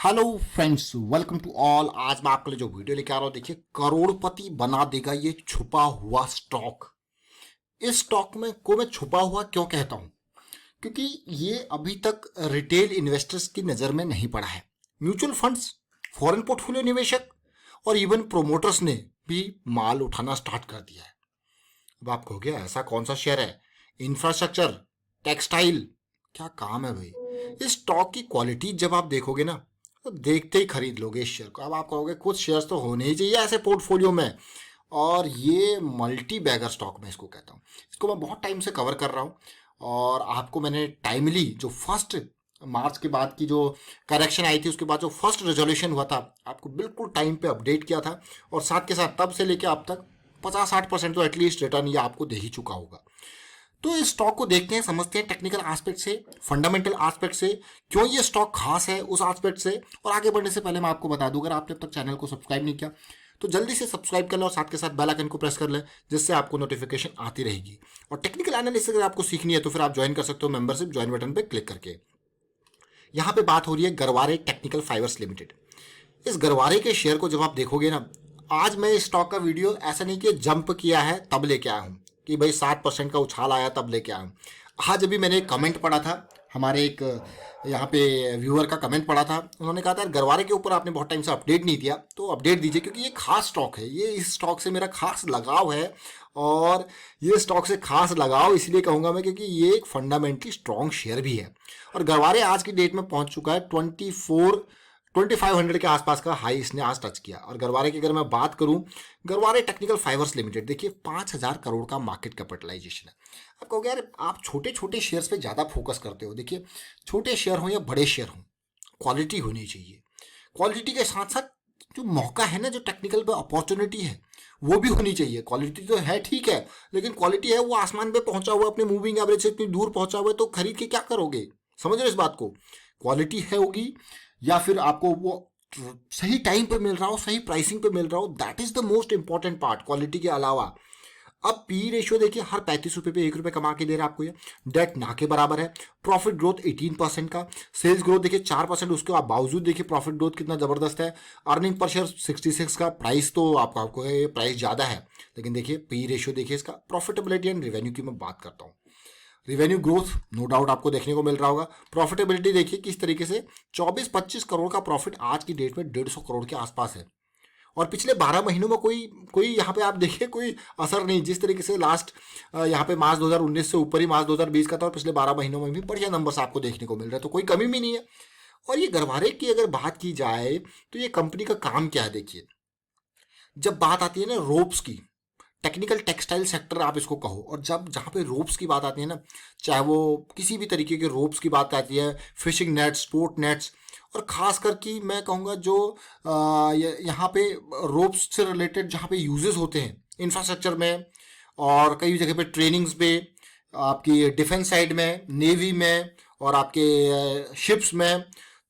Hello friends, welcome to all. आज मैं आपके लिए जो वीडियो लेके आ रहा हूं, देखिए, करोड़पति बना देगा ये छुपा हुआ स्टॉक। इस स्टॉक में को मैं छुपा हुआ क्यों कहता हूं? क्योंकि ये अभी तक रिटेल इन्वेस्टर्स की नजर में नहीं पड़ा है। म्यूचुअल फंड्स, फॉरेन पोर्टफोलियो निवेशक और इवन प्रोमोटर्स ने भी माल उठाना स्टार्ट कर दिया है। अब आप कहोगे ऐसा कौन सा शेयर है? इंफ्रास्ट्रक्चर, टेक्सटाइल, क्या काम है भाई? इस स्टॉक की क्वालिटी जब आप देखोगे ना, तो देखते ही खरीद लोगे इस शेयर को। अब आप कहोगे कुछ शेयर्स तो होने ही चाहिए ऐसे पोर्टफोलियो में, और ये मल्टी बैगर स्टॉक मैं इसको कहता हूँ। इसको मैं बहुत टाइम से कवर कर रहा हूँ और आपको मैंने टाइमली जो फर्स्ट मार्च के बाद की जो करेक्शन आई थी, उसके बाद जो फर्स्ट रेजोल्यूशन हुआ था, आपको बिल्कुल टाइम पे अपडेट किया था। और साथ के साथ तब से लेके अब तक 50-60% तो एटलीस्ट रिटर्न ये आपको दे ही चुका होगा। तो इस स्टॉक को देखते हैं, समझते हैं टेक्निकल एस्पेक्ट से, फंडामेंटल एस्पेक्ट से, क्यों ये स्टॉक खास है उस एस्पेक्ट से। और आगे बढ़ने से पहले मैं आपको बता दूं, अगर आपने अब तक चैनल को सब्सक्राइब नहीं किया तो जल्दी से सब्सक्राइब कर लें और साथ के साथ बेल आइकन को प्रेस कर लें, जिससे आपको नोटिफिकेशन आती रहेगी। और टेक्निकल एनालिसिस अगर आपको सीखनी है तो फिर आप ज्वाइन कर सकते हो मेंबरशिप, ज्वाइन बटन पर क्लिक करके। यहाँ पे बात हो रही है गरवारे टेक्निकल फाइबर्स लिमिटेड। इस गरवारे के शेयर को जब आप देखोगे ना, आज मैं इस स्टॉक का वीडियो ऐसा नहीं कि जंप किया है तब लेके आया हूँ कि भाई 7% का उछाल आया तब लेके आया हूँ। आज अभी मैंने एक कमेंट पढ़ा था, हमारे एक यहाँ पे व्यूअर का कमेंट पढ़ा था। उन्होंने कहा था यार गरवारे के ऊपर आपने बहुत टाइम से अपडेट नहीं दिया, तो अपडेट दीजिए, क्योंकि ये खास स्टॉक है। ये इस स्टॉक से मेरा खास लगाव है। और ये स्टॉक से खास लगाव इसलिए कहूँगा मैं क्योंकि ये एक फंडामेंटली स्ट्रॉन्ग शेयर भी है। और गरवारे आज की डेट में पहुंच चुका है 2500 के आसपास का हाई इसने आज टच किया। और गरवारे की अगर मैं बात करूं, गरवारे टेक्निकल फाइबर्स लिमिटेड, देखिए 5000 करोड़ का मार्केट कैपिटलाइजेशन है। आप कहोगे यार आप छोटे छोटे शेयर्स पे ज़्यादा फोकस करते हो। देखिए, छोटे शेयर हो या बड़े शेयर हो, क्वालिटी होनी चाहिए। क्वालिटी के साथ साथ जो मौका है ना, जो टेक्निकल पे अपॉर्चुनिटी है, वो भी होनी चाहिए। क्वालिटी तो है ठीक है, लेकिन क्वालिटी है वो आसमान पे पहुंचा हुआ, अपने मूविंग एवरेज से इतनी दूर पहुंचा हुआ है, तो खरीद के क्या करोगे? समझ रहे हो इस बात को? क्वालिटी है होगी, या फिर आपको वो सही टाइम पे मिल रहा हो, सही प्राइसिंग पे मिल रहा हो, that is the most important part quality के अलावा। अब पी रेशियो देखिए, हर 35 रुपए पे 1 रुपए कमा के दे रहा है आपको ये। डेट ना के बराबर है। प्रॉफिट ग्रोथ 18% का। सेल्स ग्रोथ देखिए 4%, उसके बावजूद देखिए प्रॉफिट ग्रोथ कितना जबरदस्त है। अर्निंग पर शेयर 66 का। प्राइस तो आपको ये प्राइस ज्यादा है, लेकिन देखिए पी रेशियो देखिए इसका। प्रॉफिटेबिलिटी एंड रेवेन्यू की मैं बात करता हूँ। रिवेन्यू ग्रोथ नो डाउट आपको देखने को मिल रहा होगा। प्रॉफिटेबिलिटी देखिए किस तरीके से, 24-25 करोड़ का प्रॉफिट आज की डेट में 150 करोड़ के आसपास है। और पिछले 12 महीनों में कोई कोई यहाँ पे आप देखिए कोई असर नहीं। जिस तरीके से लास्ट यहाँ पे मार्च 2019 से ऊपर ही मार्च 2020 का था, और पिछले 12 महीनों में भी बढ़िया नंबर्स आपको देखने को मिल रहे हैं, तो कोई कमी भी नहीं है। और ये गरवारे की अगर बात की जाए तो ये कंपनी का काम क्या है, देखिए, जब बात आती है ना रोप्स की, टेक्निकल टेक्सटाइल सेक्टर आप इसको कहो, और जब जहाँ पे रोप्स की बात आती है ना, चाहे वो किसी भी तरीके के रोप्स की बात आती है, फिशिंग नेट्स, स्पोर्ट नेट्स, और खास कर कि मैं कहूँगा जो यहाँ पे रोप्स से रिलेटेड जहाँ पे यूजेस होते हैं इंफ्रास्ट्रक्चर में, और कई जगह पे ट्रेनिंग्स पे, आपकी डिफेंस साइड में, नेवी में, और आपके शिप्स में,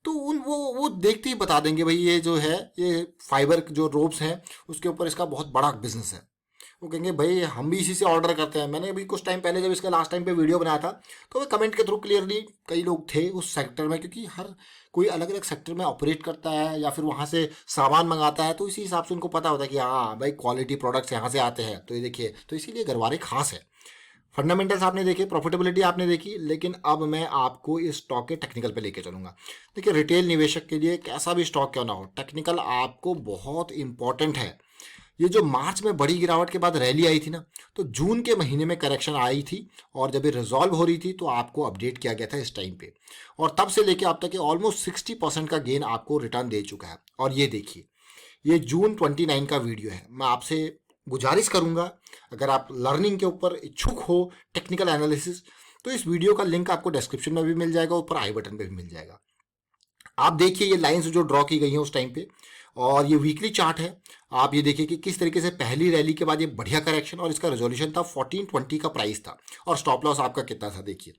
तो उन वो देखते ही बता देंगे भाई ये जो है, ये फाइबर जो रोप्स हैं उसके ऊपर इसका बहुत बड़ा बिजनेस है। वो कहेंगे भाई हम भी इसी से ऑर्डर करते हैं। मैंने अभी कुछ टाइम पहले जब इसका लास्ट टाइम पे वीडियो बनाया था, तो वो कमेंट के थ्रू क्लियरली कई लोग थे उस सेक्टर में, क्योंकि हर कोई अलग अलग सेक्टर में ऑपरेट करता है या फिर वहाँ से सामान मंगाता है, तो इसी हिसाब से उनको पता होता है कि हाँ भाई क्वालिटी प्रोडक्ट्स यहाँ से आते हैं। तो ये देखिए, तो इसीलिए गरवारे खास है। फंडामेंटल्स आपने देखे, प्रॉफिटेबिलिटी आपने देखी, लेकिन अब मैं आपको इस स्टॉक के टेक्निकल पे लेके चलूंगा। देखिए, रिटेल निवेशक के लिए कैसा भी स्टॉक क्यों ना हो, टेक्निकल आपको बहुत इंपॉर्टेंट है। ये जो मार्च में बड़ी गिरावट के बाद रैली आई थी ना, तो जून के महीने में करेक्शन आई थी, और जब ये रिजॉल्व हो रही थी तो आपको अपडेट किया गया था इस टाइम पे, और तब से लेके अब तक ऑलमोस्ट 60% का गेन आपको रिटर्न दे चुका है। और ये देखिए, ये जून 29 का वीडियो है। मैं आपसे गुजारिश करूंगा, अगर आप लर्निंग के ऊपर इच्छुक हो, टेक्निकल एनालिसिस, तो इस वीडियो का लिंक आपको डिस्क्रिप्शन में भी मिल जाएगा, ऊपर आई बटन पे भी मिल जाएगा। आप देखिए ये लाइंस जो ड्रॉ की गई हैं उस टाइम पे, और ये वीकली चार्ट है। आप ये देखिए कि किस तरीके से पहली रैली के बाद ये बढ़िया करेक्शन, और इसका रेजोल्यूशन था 1420 का प्राइस था, और स्टॉप लॉस आपका कितना था देखिए।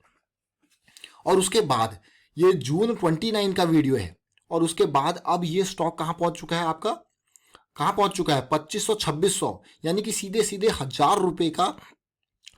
और उसके बाद ये जून 29 का वीडियो है, और उसके बाद अब ये स्टॉक कहाँ पहुंच चुका है आपका, कहाँ पहुंच चुका है 2500-2600, यानी कि सीधे सीधे 1000 रुपए का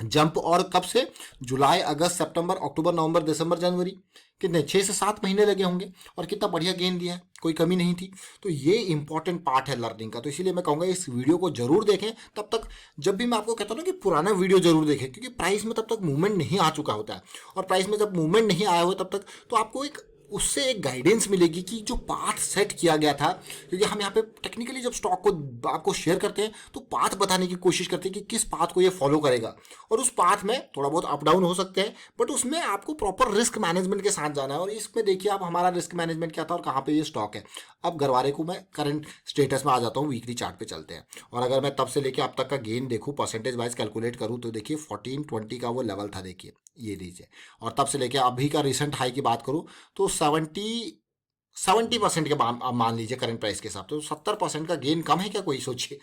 जंप। और कब से? जुलाई, अगस्त, सितंबर, अक्टूबर, नवंबर, दिसंबर, जनवरी, कितने 6 से 7 महीने लगे होंगे और कितना बढ़िया गेन दिया है, कोई कमी नहीं थी। तो ये इंपॉर्टेंट पार्ट है लर्निंग का। तो इसीलिए मैं कहूँगा इस वीडियो को जरूर देखें। तब तक जब भी मैं आपको कहता हूँ ना कि पुराना वीडियो जरूर देखें, क्योंकि प्राइस में तब तक मूवमेंट नहीं आ चुका होता है, और प्राइस में जब मूवमेंट नहीं आया हो तब तक तो आपको एक उससे एक गाइडेंस मिलेगी कि जो पाथ सेट किया गया था। क्योंकि हम यहाँ पे टेक्निकली जब स्टॉक को आपको शेयर करते हैं तो पाथ बताने की कोशिश करते हैं कि किस पाथ को ये फॉलो करेगा, और उस पाथ में थोड़ा बहुत अप डाउन हो सकते हैं, बट उसमें आपको प्रॉपर रिस्क मैनेजमेंट के साथ जाना है। और इसमें देखिए आप हमारा रिस्क मैनेजमेंट क्या था और कहाँ पे ये स्टॉक है। अब गरवारे को मैं करंट स्टेटस में आ जाता हूँ, वीकली चार्ट पे चलते हैं, और अगर मैं तब से लेके अब तक का गेन देखूँ परसेंटेज वाइज कैलकुलेट करूँ तो देखिए 1420 का वो लेवल था, देखिए ये लीजिए। और तब से लेके अभी का रिसेंट हाई की बात करूँ तो 70% के मान लीजिए करंट प्राइस के हिसाब से, तो 70% का गेन कम है क्या? कोई सोचिए,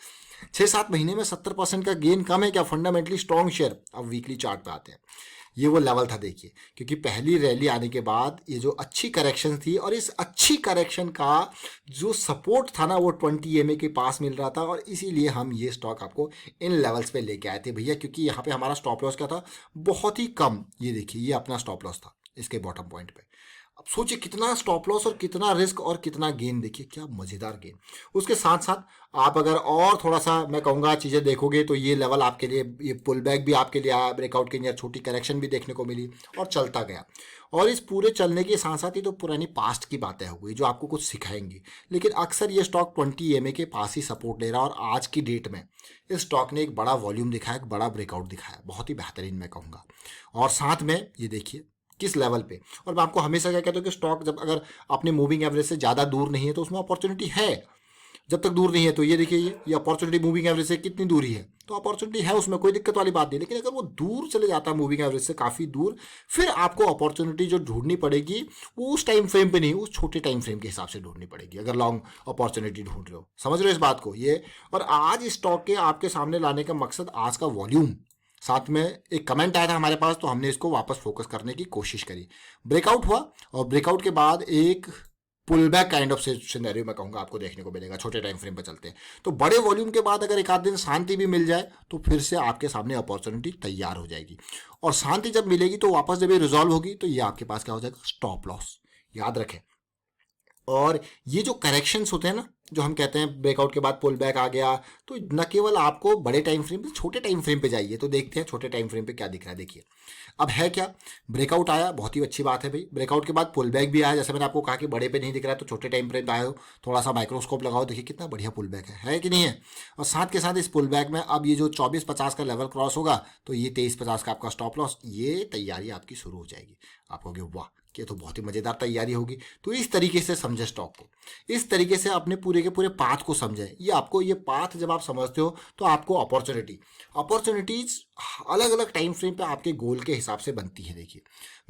6-7 महीने में 70% का गेन कम है क्या? Fundamentally strong share. अब वीकली चार्ट पे आते हैं, ये वो लेवल था देखिए, क्योंकि पहली रैली आने के बाद ये जो अच्छी करेक्शन थी, और इस अच्छी करेक्शन का जो सपोर्ट था ना वो 20 EMA के पास मिल रहा था, और इसीलिए हम ये स्टॉक आपको इन लेवल्स पे लेके आए थे भैया। क्योंकि यहाँ पे हमारा स्टॉप लॉस क्या था, बहुत ही कम। ये देखिए ये अपना स्टॉप लॉस था इसके बॉटम पॉइंट पे। अब सोचिए कितना स्टॉप लॉस और कितना रिस्क और कितना गेन, देखिए क्या मजेदार गेन। उसके साथ साथ आप अगर और थोड़ा सा मैं कहूँगा चीज़ें देखोगे तो ये लेवल आपके लिए, ये पुल बैक भी आपके लिए आया, ब्रेकआउट के अंदर छोटी करेक्शन भी देखने को मिली और चलता गया। और इस पूरे चलने के साथ साथ ही तो पुरानी पास्ट की बातें हो गई जो आपको कुछ सिखाएंगी। लेकिन अक्सर ये स्टॉक 20 EMA के पास ही सपोर्ट ले रहा है, और आज की डेट में इस स्टॉक ने एक बड़ा वॉल्यूम दिखाया, एक बड़ा ब्रेकआउट दिखाया, बहुत ही बेहतरीन मैं कहूँगा। और साथ में ये देखिए किस लेवल पे। और मैं आपको हमेशा क्या कहता हूँ कि स्टॉक जब अगर अपने मूविंग एवरेज से ज़्यादा दूर नहीं है तो उसमें अपॉर्चुनिटी है। जब तक दूर नहीं है तो ये देखिए ये अपॉर्चुनिटी मूविंग एवरेज से कितनी दूरी है, तो अपॉर्चुनिटी है उसमें, कोई दिक्कत वाली बात नहीं। लेकिन अगर वो दूर चले जाता है मूविंग एवरेज से काफ़ी दूर, फिर आपको अपॉर्चुनिटी जो ढूंढनी पड़ेगी वो उस टाइम फ्रेम पे नहीं, उस छोटे टाइम फ्रेम के हिसाब से ढूंढनी पड़ेगी, अगर लॉन्ग अपॉर्चुनिटी ढूंढ रहे हो। समझ रहे हो इस बात को ये। और आज स्टॉक के आपके सामने लाने का मकसद आज का वॉल्यूम, साथ में एक कमेंट आया था हमारे पास तो हमने इसको वापस फोकस करने की कोशिश करी। ब्रेकआउट हुआ, और ब्रेकआउट के बाद एक pull back kind of scenario मैं कहूँगा आपको देखने को मिलेगा। छोटे टाइम फ्रेम पर चलते हैं तो बड़े वॉल्यूम के बाद अगर एक आध दिन शांति भी मिल जाए तो फिर से आपके सामने अपॉर्चुनिटी तैयार हो जाएगी। और शांति जब मिलेगी तो वापस जब ये रिजॉल्व होगी तो ये आपके पास क्या हो जाएगा, स्टॉप लॉस। याद रखें। और ये जो करेक्शंस होते हैं ना, जो हम कहते हैं ब्रेकआउट के बाद पुल बैक आ गया, तो न केवल आपको बड़े टाइम फ्रेम पे, छोटे टाइम फ्रेम पे जाइए तो देखते हैं छोटे टाइम फ्रेम पे क्या दिख रहा है। देखिए अब है क्या, ब्रेकआउट आया, बहुत ही अच्छी बात है भाई। ब्रेकआउट के बाद पुल बैक भी आया, जैसे मैंने आपको कहा कि बड़े पे नहीं दिख रहा है तो छोटे टाइम फ्रेम पे आए हो, थोड़ा सा माइक्रोस्कोप लगाओ, देखिए कितना बढ़िया पुल बैक है कि नहीं है। और साथ के साथ इस पुल बैक में अब ये जो 2450 का लेवल क्रॉस होगा तो ये 2350 का आपका स्टॉप लॉस, ये तैयारी आपकी शुरू हो जाएगी। आप कहोगे वाह ये तो बहुत ही मजेदार तैयारी होगी। तो इस तरीके से समझे स्टॉक को, इस तरीके से अपने पूरे के पूरे पाथ को समझें। ये आपको, ये पाथ जब आप समझते हो तो आपको अपॉर्चुनिटीज अलग अलग टाइम फ्रेम पे आपके गोल के हिसाब से बनती है। देखिए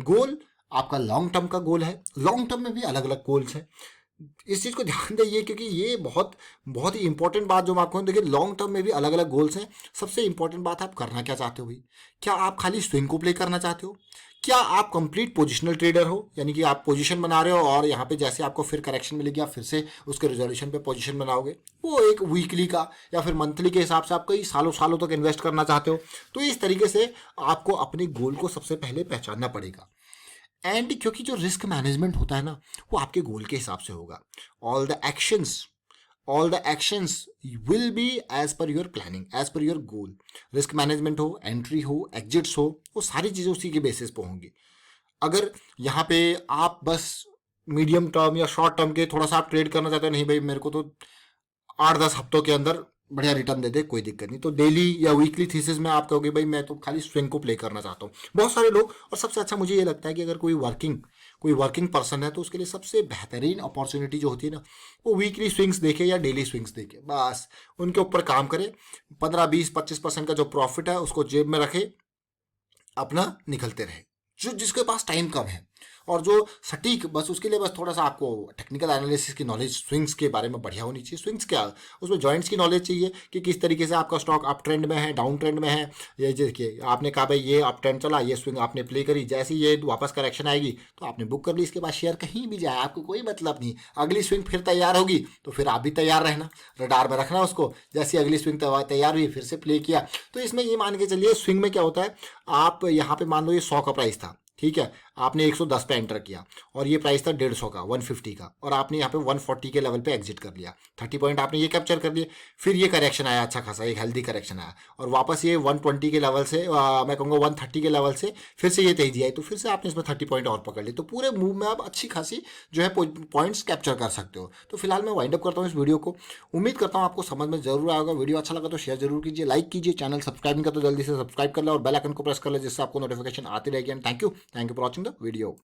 गोल आपका लॉन्ग टर्म का गोल है, लॉन्ग टर्म में भी अलग अलग गोल्स हैं। इस चीज़ को ध्यान दें, क्योंकि ये बहुत बहुत ही इंपॉर्टेंट बात जो मैं आपको, देखिए लॉन्ग टर्म में भी अलग अलग गोल्स हैं। सबसे इंपॉर्टेंट बात है आप करना क्या चाहते हो भाई। क्या आप खाली स्विंग को प्ले करना चाहते हो? क्या आप कंप्लीट पोजिशनल ट्रेडर हो, यानी कि आप पोजीशन बना रहे हो और यहाँ पे जैसे आपको फिर करेक्शन मिलेगी आप फिर से उसके रिजोल्यूशन पे पोजीशन बनाओगे, वो एक वीकली का या फिर मंथली के हिसाब से आप कई सालों सालों तक इन्वेस्ट करना चाहते हो। तो इस तरीके से आपको अपने गोल को सबसे पहले पहचानना पड़ेगा। एंड क्योंकि जो रिस्क मैनेजमेंट होता है ना वो आपके गोल के हिसाब से होगा। All the actions will be as per your planning, as per your goal. Risk management हो, एंट्री हो, एग्जिट्स हो, वो सारी चीज़ें उसी के बेसिस पे होंगी। अगर यहाँ पे आप बस मीडियम टर्म या शॉर्ट टर्म के थोड़ा सा आप ट्रेड करना चाहते हो, नहीं भाई मेरे को तो 8-10 हफ्तों के अंदर बढ़िया रिटर्न दे दे, कोई दिक्कत नहीं, तो डेली या वीकली थीसिस में आप कहोगे भाई मैं तो खाली स्विंग को प्ले करना चाहता हूँ। बहुत सारे लोग, और सबसे अच्छा मुझे ये लगता है कि अगर कोई वर्किंग पर्सन है तो उसके लिए सबसे बेहतरीन अपॉर्चुनिटी जो होती है ना वो वीकली स्विंग्स देखे या डेली स्विंग्स देखे, बस उनके ऊपर काम करे। 15-20-25% का जो प्रॉफिट है उसको जेब में रखे, अपना निकलते रहे। जो जिसके पास टाइम कम है और जो सटीक, बस उसके लिए बस थोड़ा सा आपको टेक्निकल एनालिसिस की नॉलेज स्विंग्स के बारे में बढ़िया होनी चाहिए। स्विंग्स क्या, उसमें जॉइंट्स की नॉलेज चाहिए कि किस तरीके से आपका स्टॉक अप ट्रेंड में है, डाउन ट्रेंड में है। ये देखिए आपने कहा भाई ये अप ट्रेंड चला, ये स्विंग आपने प्ले करी, जैसे ही ये वापस करेक्शन आएगी तो आपने बुक कर ली, इसके बाद शेयर कहीं भी जाए आपको कोई मतलब नहीं। अगली स्विंग फिर तैयार होगी तो फिर आप भी तैयार रहना, रडार में रखना उसको, जैसी अगली स्विंग तैयार हुई फिर से प्ले किया। तो इसमें ये मान के चलिए स्विंग में क्या होता है, आप यहाँ पे मान लो ये 100 का प्राइस था, ठीक है, आपने 110 पे एंटर किया और ये प्राइस था 150 का, 150 का, और आपने यहाँ पे 140 के लेवल पे एग्जिट कर लिया। 30 पॉइंट आपने ये कैप्चर कर लिए। फिर ये करेक्शन आया अच्छा खासा, एक हेल्दी करेक्शन आया, और वापस ये 120 के लेवल से मैं कहूँगा 130 के लेवल से फिर से ये तेजी आई, तो फिर से आपने इसमें 30 पॉइंट और पकड़ लिए। तो पूरे मूव में आप अच्छी खासी जो है पॉइंट्स कैप्चर कर सकते हो। तो फिलहाल मैं वाइंड अप करता हूँ इस वीडियो को। उम्मीद करता हूँ आपको समझ में जरूर आएगा। वीडियो अच्छा लगा तो शेयर जरूर कीजिए, लाइक कीजिए, चैनल सब्सक्राइब नहीं कर तो जल्दी से सब्सक्राइब कर लो और बेल आइकन को प्रेस कर लो, जिससे आपको नोटिफिकेशन आती रहेगी। And thank you for watching the video.